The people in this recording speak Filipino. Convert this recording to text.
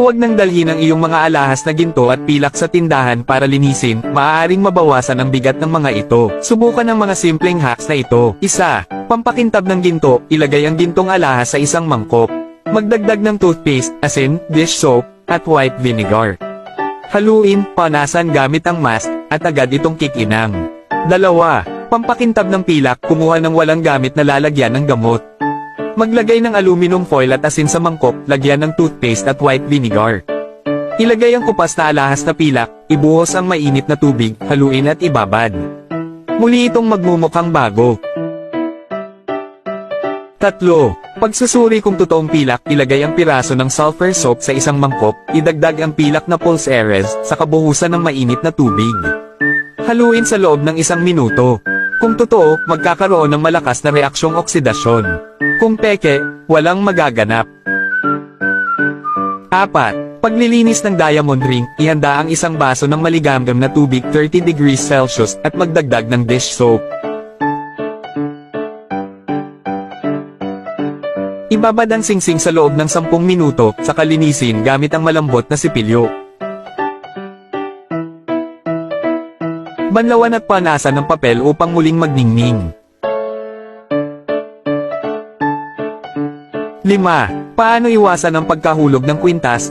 Huwag nang dalhin ang iyong mga alahas na ginto at pilak sa tindahan para linisin, maaaring mabawasan ang bigat ng mga ito. Subukan ang mga simpleng hacks na ito. 1. Pampakintab ng ginto, ilagay ang gintong alahas sa isang mangkok. Magdagdag ng toothpaste, asin, dish soap, at white vinegar. Haluin, panasan gamit ang mask, at agad itong kikinang. 2. Pampakintab ng pilak, kumuha ng walang gamit na lalagyan ng gamot. Maglagay ng aluminum foil at asin sa mangkok, lagyan ng toothpaste at white vinegar. Ilagay ang kupas na alahas na pilak, ibuhos ang mainit na tubig, haluin at ibabad. Muli itong magmumukhang bago. 3. Pagsusuri kung totoong pilak, ilagay ang piraso ng sulfur soap sa isang mangkok, idagdag ang pilak na pulse Ares, sa kabuhusan ng mainit na tubig. Haluin sa loob ng 1 minuto. Kung totoo, magkakaroon ng malakas na reaksyong oksidasyon. Kung peke, walang magaganap. 4. Paglilinis ng diamond ring, ihanda ang 1 baso ng maligamgam na tubig 30 degrees Celsius at magdagdag ng dish soap. Ibabad ang singsing sa loob ng 10 minuto, saka linisin gamit ang malambot na sipilyo. Banlawan at panasan ng papel upang muling magningning. 5. Paano iwasan ang pagkahulog ng kwintas?